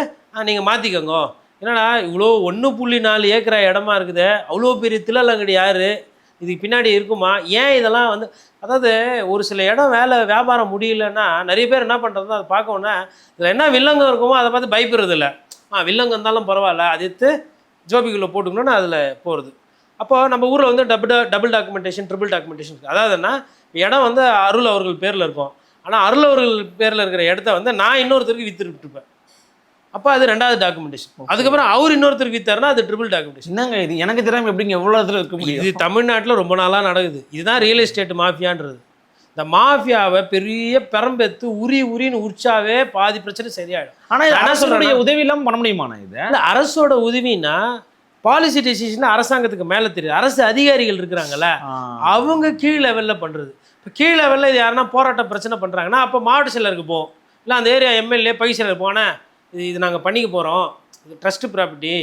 நீங்கள் மாற்றிக்கோங்க. என்னடா இவ்வளோ 1.4 ஏக்கரா இடமா இருக்குது, அவ்வளோ பெரிய தில்லங்கடி யார், இதுக்கு பின்னாடி இருக்குமா, ஏன் இதெல்லாம் வந்து, அதாவது ஒரு சில இடம் வியாபாரம் முடியலன்னா நிறைய பேர் என்ன பண்ணுறது, அதை பார்க்கணுன்னா இதில் என்ன வில்லங்கம் இருக்குமோ அதை பார்த்து பயப்படுறது இல்லை. வில்லங்கம் இருந்தாலும் பரவாயில்ல, அது எடுத்து ஜோபிக்குள்ளே போட்டுக்கணும்னு அதில் போகிறது. அப்போ நம்ம ஊரில் வந்து டபுள் டாக்குமெண்டேஷன், ட்ரிபிள் டாக்குமெண்டேஷன் இருக்குது. அதாவதுன்னா இடம் வந்து அருள் அவர்கள் பேரில் இருக்கும், ஆனால் அருள் அவர்கள் பேரில் இருக்கிற இடத்த வந்து நான் இன்னொருத்தருக்கு விற்றுருப்பேன், அப்போ அது 2வது டாக்குமெண்டேஷன். அதுக்கப்புறம் அவர் இன்னொருத்தருக்கு வித்தாருன்னா அது ட்ரிபிள் டாக்குமெண்டேஷன். என்னங்க இது எனக்கு தெரியாமல் எப்படிங்க எவ்வளோ இடத்துல இருக்க முடியும்? இது தமிழ்நாட்டில் ரொம்ப நாளாக நடக்குது. இதுதான் ரியல் எஸ்டேட் மாஃபியான்றது. இந்த மாஃபியாவை பெரிய பெரம்பெத்து உரின்னு உரிச்சாவே பாதி பிரச்சனை சரியாயிடும். ஆனால் அரசுடைய உதவி இல்லாமல் பண்ண முடியுமாண்ணா இது? இல்லை, அரசோட உதவினா பாலிசி டெசிஷன் அரசாங்கத்துக்கு மேலே தெரியுது. அரசு அதிகாரிகள் இருக்கிறாங்கல்ல, அவங்க கீழ் லெவலில் பண்ணுறது. இப்போ கீழ் லெவலில் இது யாருன்னா போராட்ட பிரச்சனை பண்ணுறாங்கன்னா அப்போ மாவட்ட செயலருக்கு போவோம், இல்லை அந்த ஏரியா எம்எல்ஏ பை செயலருக்கு போனால் இது நாங்கள் பண்ணிக்க போகிறோம், இது ட்ரஸ்ட்டு ப்ராப்பர்ட்டி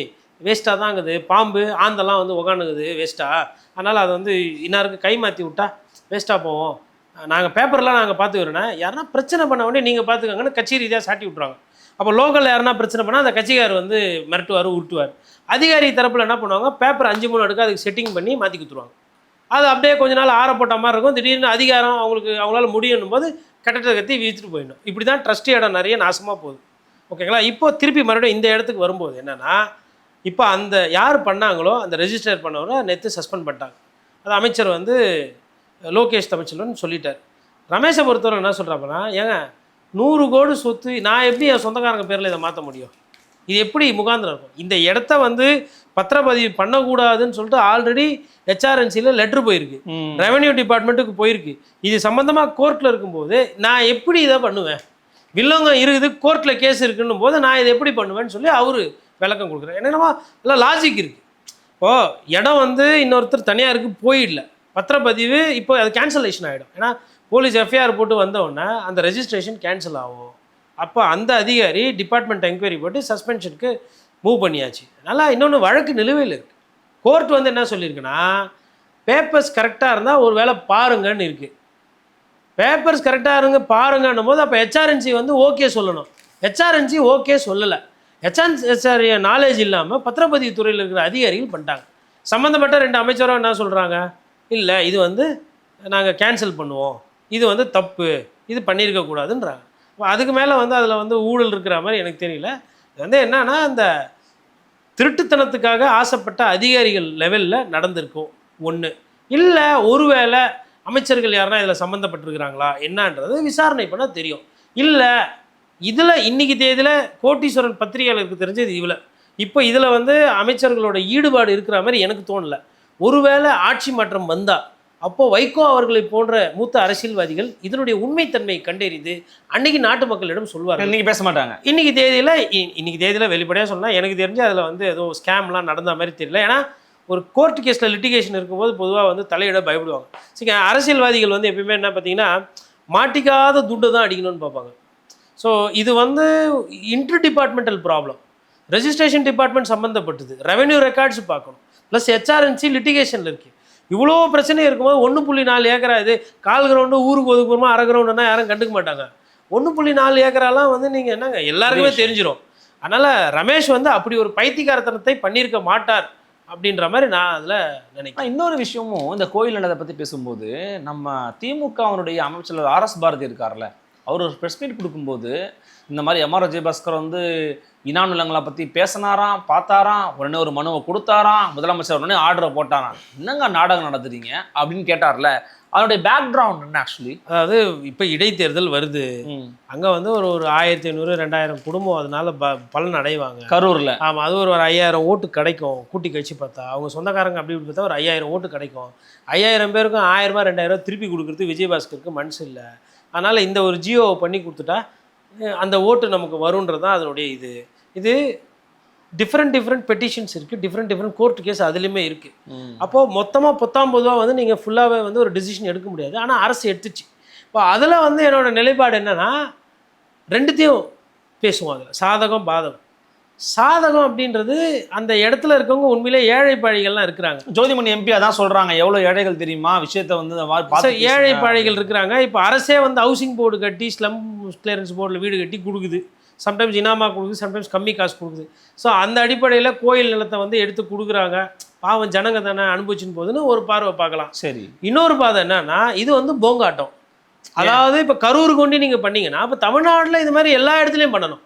வேஸ்ட்டாக தான் இருக்குது, பாம்பு ஆந்தெல்லாம் வந்து உக்காந்துக்குது வேஸ்ட்டாக, அதனால் அதை வந்து இன்னாருக்கு கை மாற்றி விட்டா வேஸ்ட்டாக போவோம், நாங்கள் பேப்பர்லாம் நாங்கள் பார்த்து வரேன்னா யாருன்னா பிரச்சனை பண்ண உடனே நீங்கள் பார்த்துக்கோங்கன்னு கட்சி ரீதியாக சாட்டி விட்ருவாங்க. அப்போ லோக்கலில் யாருன்னா பிரச்சனை பண்ணால் அந்த கட்சிக்கார் வந்து மிரட்டுவார், உருட்டுவார். அதிகாரி தரப்பில் என்ன பண்ணுவாங்க, பேப்பர் 5-3 அடுக்கு அதுக்கு செட்டிங் பண்ணி மாற்றி கொடுத்துருவாங்க. அது அப்படியே கொஞ்ச நாள் ஆறப்போட்ட மாதிரி இருக்கும். திடீர்னு அதிகாரம் அவங்களால முடியும் போது கட்டத்தை கத்தி வீழ்த்துட்டு போயிடணும். இப்படி தான் ட்ரஸ்டி இடம் நிறைய நாசமாக போகுது. ஓகேங்களா? இப்போ திருப்பி மறுபடியும் இந்த இடத்துக்கு வரும்போது என்னென்னா, இப்போ அந்த யார் பண்ணாங்களோ அந்த ரெஜிஸ்டர் பண்ணவரை நேற்று சஸ்பெண்ட் பண்ணிட்டாங்க. அது அமைச்சர் வந்து லோகேஷ் தமிழ்ச்செல்வன் சொல்லிட்டார். ரமேஷை பொறுத்தவரை என்ன சொல்கிறாங்கன்னா, ஏங்க 100 கோடி சொத்து நான் எப்படி என் சொந்தக்காரங்க பேரில் இதை மாற்ற முடியும், இது எப்படி முகாந்திரம் இருக்கும்? இந்த இடத்த வந்து பத்திரப்பதிவு பண்ணக்கூடாதுன்னு சொல்லிட்டு ஆல்ரெடி ஹெச்ஆர்என்சியில் லெட்ரு போயிருக்கு, ரெவன்யூ டிபார்ட்மெண்ட்டுக்கு போயிருக்கு. இது சம்மந்தமாக கோர்ட்டில் இருக்கும்போது நான் எப்படி இதை பண்ணுவேன், வில்லங்கம் இருக்குது கோர்ட்டில் கேஸ் இருக்குன்னும் போது நான் இதை எப்படி பண்ணுவேன்னு சொல்லி அவர் விளக்கம் கொடுக்குறேன். என்னென்னமா எல்லாம் லாஜிக் இருக்குது. இப்போது இடம் வந்து இன்னொருத்தர் தனியாருக்கு போயிடல, பத்திரப்பதிவு இப்போ அது கேன்சலேஷன் ஆகிடும். ஏன்னா போலீஸ் எஃப்ஐஆர் போட்டு வந்தோடனே அந்த ரெஜிஸ்ட்ரேஷன் கேன்சல் ஆகும். அப்போ அந்த அதிகாரி டிபார்ட்மெண்ட் என்கொயரி போட்டு சஸ்பென்ஷனுக்கு மூவ் பண்ணியாச்சு. அதனால் இன்னொன்று வழக்கு நிலுவையில் இருக்குது. கோர்ட் வந்து என்ன சொல்லியிருக்குன்னா, பேப்பர்ஸ் கரெக்டாக இருந்தால் ஒரு வேளை பாருங்கன்னு இருக்குது. பேப்பர்ஸ் கரெக்டாக இருங்க பாருங்கன்னும் போது அப்போ ஹெச்ஆர்என்சி வந்து ஓகே சொல்லணும். ஹெச்ஆர்என்சி ஓகே சொல்லலை. ஹெச்ஆர்என்சி நாலேஜ் இல்லாமல் பத்திரப்பதிவு துறையில் இருக்கிற அதிகாரிகள் பண்ணிட்டாங்க. சம்மந்தப்பட்ட 2 அமைச்சரும் என்ன சொல்கிறாங்க, இல்லை இது வந்து நாங்கள் கேன்சல் பண்ணுவோம், இது வந்து தப்பு, இது பண்ணியிருக்கக்கூடாதுன்றாங்க. அதுக்கு மேலே வந்து அதில் வந்து ஊழல் இருக்கிற மாதிரி எனக்கு தெரியல. இது வந்து என்னன்னா, அந்த திருட்டுத்தனத்துக்காக ஆசைப்பட்ட அதிகாரிகள் லெவலில் நடந்திருக்கும் ஒன்று. இல்லை ஒருவேளை அமைச்சர்கள் யாருன்னா இதில் சம்மந்தப்பட்டிருக்கிறாங்களா என்னன்றது விசாரணை பண்ணால் தெரியும். இல்லை இதில் இன்றைக்கி தேதியில் கோட்டீஸ்வரன் பத்திரிகையாளருக்கு தெரிஞ்சது இவ்வளோ. இப்போ இதில் வந்து அமைச்சர்களோட ஈடுபாடு இருக்கிற மாதிரி எனக்கு தோணலை. ஒருவேளை ஆட்சி மாற்றம் வந்தால் அப்போது வைகோ அவர்களை போன்ற மூத்த அரசியல்வாதிகள் இதனுடைய உண்மைத்தன்மையை கண்டறிந்து அன்றைக்கி நாட்டு மக்களிடம் சொல்வார்கள். இன்றைக்கி பேச மாட்டாங்க. இன்றைக்கி தேதியில் வெளிப்படையாக சொன்னால் எனக்கு தெரிஞ்சு அதில் வந்து ஏதோ ஸ்கேம்லாம் நடந்த மாதிரி தெரியல. ஏன்னா ஒரு கோர்ட் கேஸில் லிட்டிகேஷன் இருக்கும்போது பொதுவாக வந்து தலையிட பயப்படுவாங்க. சரி, அரசியல்வாதிகள் வந்து எப்பயுமே என்ன பார்த்தீங்கன்னா மாட்டிக்காத துண்டை தான் அடிக்கணும்னு பார்ப்பாங்க. ஸோ இது வந்து inter departmental problem. Registration department சம்மந்தப்பட்டது, ரெவென்யூ ரெக்கார்ட்ஸ் பார்க்கணும், ப்ளஸ் ஹெச்ஆர்என்சி லிட்டிகேஷனில் இருக்குது. இவ்வளோ பிரச்சனை இருக்கும்போது 1.4 ஏக்கரா இது கால் கிரவுண்டு ஊருக்கு ஒதுக்குறோமா, அரை கிரவுண்டுன்னா யாரும் கண்டுக்க மாட்டாங்க. 1.4 ஏக்கராலாம் வந்து நீங்கள் என்னங்க எல்லாருக்குமே தெரிஞ்சிடும். அதனால் ரமேஷ் வந்து அப்படி ஒரு பைத்தியக்காரத்தனத்தை பண்ணியிருக்க மாட்டார் அப்படின்ற மாதிரி நான் அதில் நினைக்கிறேன். இன்னொரு விஷயமும் இந்த கோயில் நிலத்தை பற்றி பேசும்போது நம்ம திமுகவினுடைய அமைச்சர் RS பாரதி இருக்கார்ல, அவர் ஒரு ப்ரெஸ் மீட் கொடுக்கும்போது இந்த மாதிரி எம்ஆர் விஜயபாஸ்கர் வந்து இனா நிலங்களை பற்றி பேசினாராம், பார்த்தாராம், உடனே ஒரு மனுவை கொடுத்தாராம், முதலமைச்சர் உடனே ஆர்டரை போட்டாராம். என்னங்க நாடகம் நடத்துறீங்க அப்படின்னு கேட்டார்ல, அதனுடைய பேக்ரவுண்ட் என்ன ஆக்சுவலி? அதாவது இப்போ இடைத்தேர்தல் வருது, அங்கே வந்து ஒரு 1500 2000 குடும்பம் அதனால பலன் அடைவாங்க கரூரில். ஆமாம், அது ஒரு 5000 ஓட்டு கிடைக்கும். கூட்டி கட்சி பார்த்தா அவங்க சொந்தக்காரங்க அப்படி இப்படி பார்த்தா ஒரு 5000 ஓட்டு கிடைக்கும். 5000 பேருக்கும் 1000 ரூபாய் 2000 ரூபாய் திருப்பி கொடுக்குறது விஜயபாஸ்கருக்கு மனசு இல்லை. அதனால் இந்த ஒரு ஜியோவை பண்ணி கொடுத்துட்டா அந்த ஓட்டு நமக்கு வருன்றது தான் அதனுடைய இது டிஃப்ரெண்ட் பெட்டிஷன்ஸ் இருக்குது, டிஃப்ரெண்ட் கோர்ட் கேஸ் அதுலேயுமே இருக்குது. அப்போது மொத்தமாக 19 ரூபா வந்து நீங்கள் ஃபுல்லாகவே வந்து ஒரு டிசிஷன் எடுக்க முடியாது. ஆனால் அரசு எடுத்துச்சு. இப்போ அதில் வந்து என்னோடய நிலைப்பாடு என்னென்னா, ரெண்டுத்தையும் பேசுவோம். அதில் சாதகம் பாதகம். சாதகம் அப்படின்றது அந்த இடத்துல இருக்கவங்க உண்மையிலே ஏழை பாழிகள்லாம் இருக்கிறாங்க. ஜோதிமணி எம்பி அதான் சொல்கிறாங்க, எவ்வளோ ஏழைகள் தெரியுமா விஷயத்தை வந்து ஏழை பாழிகள் இருக்கிறாங்க. இப்போ அரசே வந்து ஹவுசிங் போர்டு கட்டி ஸ்லம் கிளியரன்ஸ் போர்டில் வீடு கட்டி கொடுக்குது. சம்டைம்ஸ் இனாமா கொடுக்குது, சம்டைம்ஸ் கம்மி காசு கொடுக்குது. ஸோ அந்த அடிப்படையில் கோயில் நிலத்தை வந்து எடுத்து கொடுக்குறாங்க. பாவம் ஜனங்க தானே அனுபவிச்சுன்னு போகுதுன்னு ஒரு பார்வை பார்க்கலாம். சரி, இன்னொரு பாதை என்னன்னா, இது வந்து போங்காட்டம். அதாவது இப்போ கரூர் கொண்டு நீங்கள் பண்ணீங்கன்னா இப்போ தமிழ்நாட்டில் இது மாதிரி எல்லா இடத்துலையும் பண்ணணும்.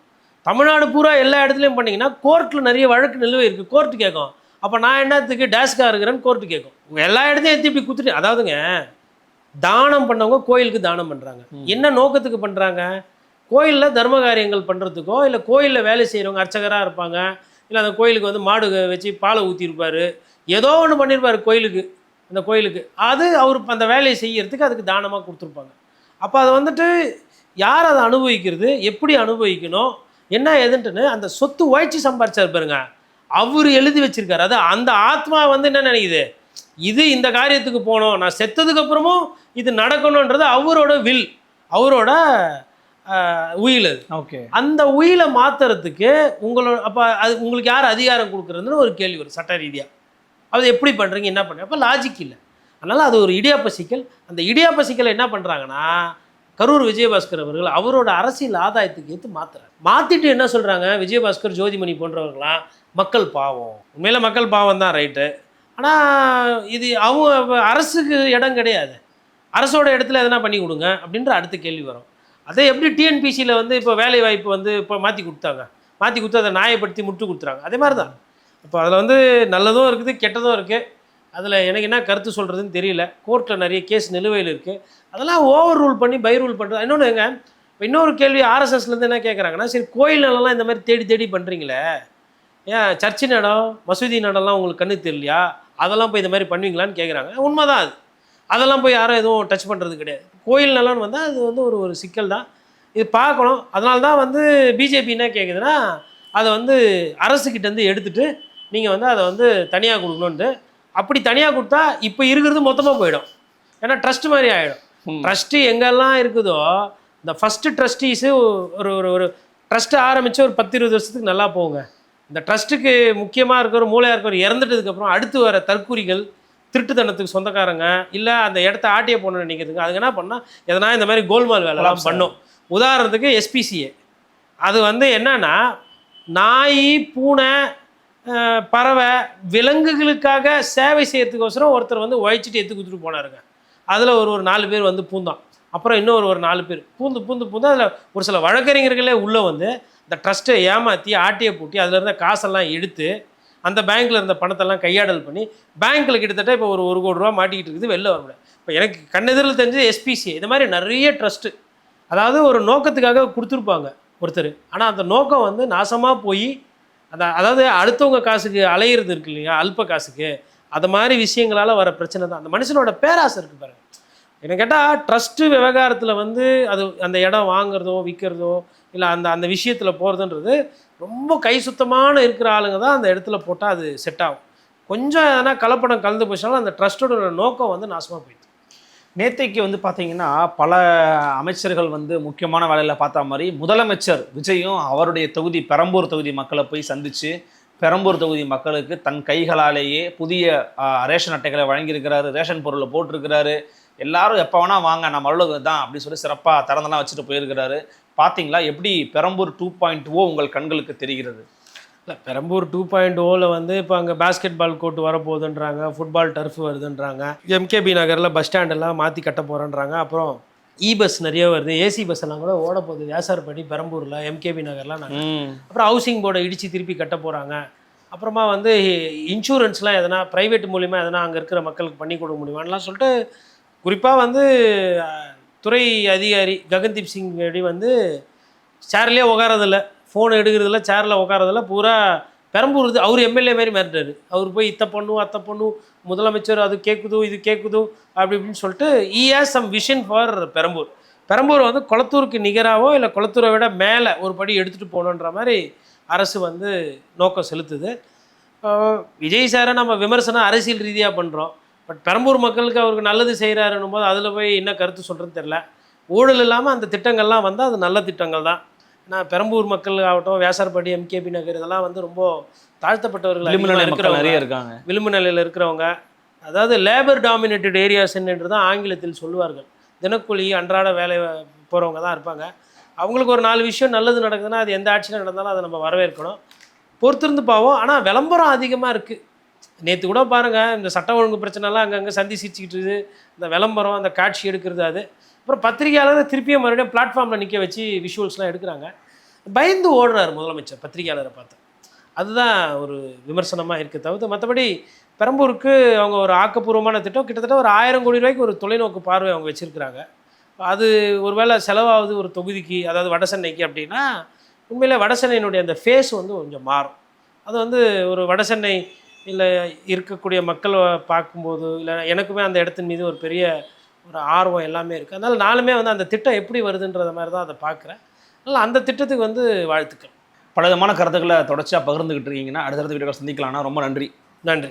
தமிழ்நாடு பூரா எல்லா இடத்துலையும் பண்ணிங்கன்னா கோர்ட்டில் நிறைய வழக்கு நிலுவை இருக்குது. கோர்ட்டு கேட்கும், அப்போ நான் என்னத்துக்கு டேஸ்காக இருக்கிறேன்னு கோர்ட்டு கேட்கும். எல்லா இடத்தையும் எடுத்து இப்படி குத்துட்டு, அதாவதுங்க தானம் பண்ணவங்க கோயிலுக்கு தானம் பண்ணுறாங்க. என்ன நோக்கத்துக்கு பண்ணுறாங்க? கோயிலில் தர்ம காரியங்கள் பண்ணுறதுக்கோ, இல்லை கோயிலில் வேலை செய்கிறவங்க அர்ச்சகராக இருப்பாங்க, இல்லை அந்த கோயிலுக்கு வந்து மாடு வச்சு பாலை ஊற்றிருப்பார், ஏதோ ஒன்று பண்ணியிருப்பார் கோயிலுக்கு, அந்த கோயிலுக்கு அது அவர் அந்த வேலையை செய்யறதுக்கு அதுக்கு தானமாக கொடுத்துருப்பாங்க. அப்போ அதை வந்துட்டு யார் அதை அனுபவிக்கிறது, எப்படி அனுபவிக்கணும், என்ன எதுன்ட்டுன்னு அந்த சொத்து உழைச்சி சம்பாரிச்சார் பாருங்க, அவர் எழுதி வச்சிருக்காரு. அது அந்த ஆத்மா வந்து என்ன நினைக்குது, இது இந்த காரியத்துக்கு போகணும், நான் செத்ததுக்கப்புறமும் இது நடக்கணுன்றது அவரோட வில், அவரோட உயில். அது ஓகே, அந்த உயிலை மாற்றுறதுக்கு உங்களோட அப்போ அது உங்களுக்கு யார் அதிகாரம் கொடுக்குறதுன்னு ஒரு கேள்வி வரும் சட்ட ரீதியாக. அது எப்படி பண்ணுறீங்க, என்ன பண்ணுறீங்க? அப்போ லாஜிக் இல்லை. அதனால் அது ஒரு இடியாப்ப சிக்கல். அந்த இடியாப்ப சிக்கலை என்ன பண்ணுறாங்கன்னா, கரூர் விஜயபாஸ்கர் அவர்கள் அவரோட அரசியல் ஆதாயத்துக்கு ஏற்று மாற்றிட்டு என்ன சொல்கிறாங்க, விஜயபாஸ்கர் ஜோதிமணி போன்றவர்களாம் மக்கள் பாவம். உண்மையில் மக்கள் பாவம் தான், ரைட்டு. ஆனால் இது அவங்க அரசுக்கு இடம் கிடையாது, அரசோட இடத்துல எதனா பண்ணி கொடுங்க அப்படின்ற அடுத்த கேள்வி வரும். அதே எப்படி டிஎன்பிசியில் வந்து இப்போ வேலை வாய்ப்பு வந்து இப்போ மாற்றி கொடுத்து அதை நியாயப்படுத்தி முட்டு கொடுத்துறாங்க. அதே மாதிரி தான் இப்போ அதில் வந்து நல்லதும் இருக்குது, கெட்டதும் இருக்குது. அதில் எனக்கு என்ன கருத்து சொல்கிறதுன்னு தெரியல. கோர்ட்டில் நிறைய கேஸ் நிலுவையில் இருக்குது. அதெல்லாம் ஓவர் ரூல் பண்ணி பை ரூல் பண்ணுறது. இன்னொன்று இப்போ இன்னொரு கேள்வி ஆர்எஸ்எஸ்லேருந்து என்ன கேட்குறாங்கன்னா, சரி கோயில் நிலம்லாம் இந்த மாதிரி தேடி பண்ணுறீங்களே, ஏன் சர்ச்சு நடம் மசூதி நடம்லாம் உங்களுக்கு கண்ணு தெரியலையா, அதெல்லாம் போய் இந்த மாதிரி பண்ணுவீங்களான்னு கேட்குறாங்க. உண்மைதான், அதெல்லாம் போய் யாரும் எதுவும் டச் பண்ணுறது கிடையாது. கோயில் நலன்னு வந்தால் அது வந்து ஒரு சிக்கல் தான், இது பார்க்கணும். அதனால தான் வந்து பிஜேபி என்ன கேட்குதுன்னா, அதை வந்து அரசுக்கிட்டேருந்து எடுத்துகிட்டு நீங்கள் வந்து அதை வந்து தனியாக கொடுக்கணுன்ட்டு. அப்படி தனியாக கொடுத்தா இப்போ இருக்கிறது மொத்தமாக போயிடும், ஏன்னா ட்ரஸ்ட் மாதிரி ஆகிடும். ட்ரஸ்ட்டு எங்கெல்லாம் இருக்குதோ, இந்த ஃபஸ்ட்டு ட்ரஸ்டீஸு ஒரு ட்ரஸ்ட்டு ஆரம்பித்து ஒரு 10-20 வருஷத்துக்கு நல்லா போகுங்க. இந்த ட்ரஸ்ட்டுக்கு முக்கியமாக இருக்கிற மூளையாக இருக்கிற இறந்துட்டதுக்கப்புறம் அடுத்து வர தற்கூரிகள், திருட்டுத்தனத்துக்கு சொந்தக்காரங்க, இல்லை அந்த இடத்த ஆட்டிய போகணும்னு நினைக்கிறதுக்கு அதுக்கு என்ன பண்ணால் எதனா இந்த மாதிரி கோல்மால் வேலைலாம் பண்ணும். உதாரணத்துக்கு எஸ்பிசிஏ, அது வந்து என்னன்னா நாய், பூனை, பறவை, விலங்குகளுக்காக சேவை செய்யறதுக்கோசரம் ஒருத்தர் வந்து உழைச்சிட்டு எடுத்து கொடுத்துட்டு போனாருங்க. அதில் ஒரு 4 பேர் வந்து பூந்தான். அப்புறம் இன்னொரு 4 பேர் பூந்து அதில் ஒரு சில வழக்கறிஞர்களே உள்ளே வந்து இந்த ட்ரஸ்ட்டை ஏமாற்றி ஆட்டியை பூட்டி அதில் இருந்த காசெல்லாம் எடுத்து அந்த பேங்க்கில் இருந்த பணத்தெல்லாம் கையாடல் பண்ணி பேங்க்கில் கிட்டத்தட்ட இப்போ ஒரு 1 கோடி ரூபா மாட்டிக்கிட்டு இருக்குது, வெளில வரல. இப்போ எனக்கு கண்ணெதிரில் தெரிஞ்சது எஸ்பிசிஏ. இது மாதிரி நிறைய ட்ரஸ்ட்டு, அதாவது ஒரு நோக்கத்துக்காக கொடுத்துருப்பாங்க ஒருத்தர், ஆனால் அந்த நோக்கம் வந்து நாசமாக போய் அதாவது அடுத்தவங்க காசுக்கு அலையிறது இருக்கு இல்லையா, அல்ப காசுக்கு, அது மாதிரி விஷயங்களால் வர பிரச்சனை தான். அந்த மனுஷனோட பேராசை இருக்குது பாருங்க. என்ன கேட்டால் ட்ரஸ்ட்டு விவகாரத்தில் வந்து அது அந்த இடம் வாங்குறதோ விற்கிறதோ இல்லை அந்த விஷயத்தில் போகிறதுன்றது ரொம்ப கை சுத்தமான இருக்கிற ஆளுங்க தான் அந்த இடத்துல போட்டால் அது செட் ஆகும். கொஞ்சம் எதனா கலப்படம் கலந்து போச்சாலும் அந்த ட்ரஸ்ட்டோட நோக்கம் வந்து நாசமாக போயிடுது. நேற்றைக்கு வந்து பார்த்தீங்கன்னா பல அமைச்சர்கள் வந்து முக்கியமான வேலையில் பார்த்தா மாதிரி முதலமைச்சர் விஜயும் அவருடைய தொகுதி பெரம்பூர் தொகுதி மக்களை போய் சந்தித்து பெரம்பூர் தொகுதி மக்களுக்கு தன் கைகளாலேயே புதிய ரேஷன் அட்டைகளை வழங்கியிருக்கிறாரு, ரேஷன் பொருளை போட்டிருக்கிறாரு. எல்லாரும் எப்போ வேணால் வாங்க, நம்ம அலுவலகம் தான் அப்படின்னு சொல்லி சிறப்பாக திறந்தெல்லாம் வச்சுட்டு போயிருக்கிறாரு. பார்த்தீங்களா எப்படி பெரம்பூர் 2.0 உங்கள் கண்களுக்கு தெரிகிறது? இல்லை, பெரம்பூர் 2.0ல் வந்து இப்போ அங்கே பேஸ்கெட் பால் கோர்ட் வரப்போகுதுன்றாங்க, ஃபுட்பால் டர்ஃப் வருதுன்றாங்க, எம்கேபி நகரில் பஸ் ஸ்டாண்டெல்லாம் மாற்றி கட்ட போகிறேன்றாங்க. அப்புறம் பஸ் நிறைய வருது, ஏசி பஸ் எல்லாம் கூட ஓட போகுது. வியாசார்படி, பெரம்பூரில், எம்கேபி நகர்லாம் நாங்கள். ம். அப்புறம் ஹவுசிங் போர்டை இடித்து திருப்பி கட்ட போகிறாங்க. அப்புறமா வந்து இன்சூரன்ஸ்லாம் எதனா ப்ரைவேட் மூலிமா எதனா அங்கே இருக்கிற மக்களுக்கு பண்ணி கொடுக்க முடியுமான்லாம் சொல்லிட்டு, குறிப்பாக வந்து துறை அதிகாரி ககன்தீப் சிங் பேடி வந்து சேர்லேயே உட்காரதில்ல, ஃபோன் எடுக்கிறதில்ல, சேரில் உட்காரதில்ல, பூரா பெரம்பூர் இது அவர் எம்எல்ஏ மாரி மிரட்டாரு. அவர் போய் இத்தை பண்ணும் அத்தை பண்ணும், முதலமைச்சர் அது கேட்குதோ இது கேட்குதோ அப்படி இப்படின்னு சொல்லிட்டு has some vision for Perambur. Perambur வந்து குளத்தூருக்கு நிகராவோ இல்லை குளத்தூரை விட மேலே ஒரு படி எடுத்துகிட்டு போகணுன்ற மாதிரி அரசு வந்து நோக்கம் செலுத்துது. விஜய் சாரை நம்ம விமர்சனம் அரசியல் ரீதியாக பண்ணுறோம். பட் பெரம்பூர் மக்களுக்கு அவருக்கு நல்லது செய்கிறாருன்னும் போது அதில் போய் என்ன கருத்து சொல்கிறதுன்னு தெரில. ஊழல் இல்லாமல் அந்த திட்டங்கள்லாம் வந்தால் அது நல்ல திட்டங்கள் தான். நான் பெரம்பூர் மக்கள் ஆகட்டும், வியாசார்படி, எம்கேபி நகர் இதெல்லாம் வந்து ரொம்ப தாழ்த்தப்பட்டவர்கள் நிறைய இருக்காங்க, விளிம்பு நிலையில் இருக்கிறவங்க. அதாவது லேபர் டாமினேட்டட் ஏரியாஸ் என்று தான் ஆங்கிலத்தில் சொல்லுவார்கள். தினக்கூலி அன்றாட வேலை போகிறவங்க தான் இருப்பாங்க. அவங்களுக்கு ஒரு 4 விஷயம் நல்லது நடக்குதுன்னா அது எந்த ஆட்சியில் நடந்தாலும் அதை நம்ம வரவேற்கணும், பொறுத்திருந்து பாவோம். ஆனால் விளம்பரம் அதிகமாக இருக்குது. நேற்று கூட பாருங்கள், இந்த சட்ட ஒழுங்கு பிரச்சனைலாம் அங்கங்கே சந்தி சிரிச்சிக்கிட்டு இருக்குது. இந்த விளம்பரம், அந்த காட்சி எடுக்கிறது, அது அப்புறம் பத்திரிகையாளர் திருப்பியும் மறுபடியும் பிளாட்ஃபார்மில் நிற்க வச்சு விஷுவல்ஸ்லாம் எடுக்கிறாங்க. பயந்து ஓடுறார் முதலமைச்சர் பத்திரிகையாளரை பார்த்து. அதுதான் ஒரு விமர்சனமாக இருக்க தவிர்த்து மற்றபடி பெரம்பூருக்கு அவங்க ஒரு ஆக்கப்பூர்வமான திட்டம், கிட்டத்தட்ட ஒரு 1000 கோடி ரூபாய்க்கு ஒரு தொலைநோக்கு பார்வை அவங்க வச்சுருக்கிறாங்க. அது ஒரு வேளை செலவாகுது ஒரு தொகுதிக்கு, அதாவது வடசென்னைக்கு அப்படின்னா, உண்மையில் வடசென்னையினுடைய அந்த ஃபேஸ் வந்து கொஞ்சம் மாறும். அது வந்து ஒரு வடசென்னை இல்லை இருக்கக்கூடிய மக்களை பார்க்கும்போது, இல்லை எனக்குமே அந்த இடத்தின் மீது ஒரு பெரிய ஒரு ஆர்வம் எல்லாமே இருக்குது. அதனால் நானுமே வந்து அந்த திட்டம் எப்படி வருதுன்றத மாதிரி தான் அதை பார்க்குறேன். அதனால் அந்த திட்டத்துக்கு வந்து வாழ்த்துக்கள். பல விதமான கருத்துக்களை தொடர்ச்சியாக பகிர்ந்துக்கிட்டு இருக்கீங்கன்னா அடுத்தடுத்த வீடியோவில் சந்திக்கலாம்னா ரொம்ப நன்றி. நன்றி.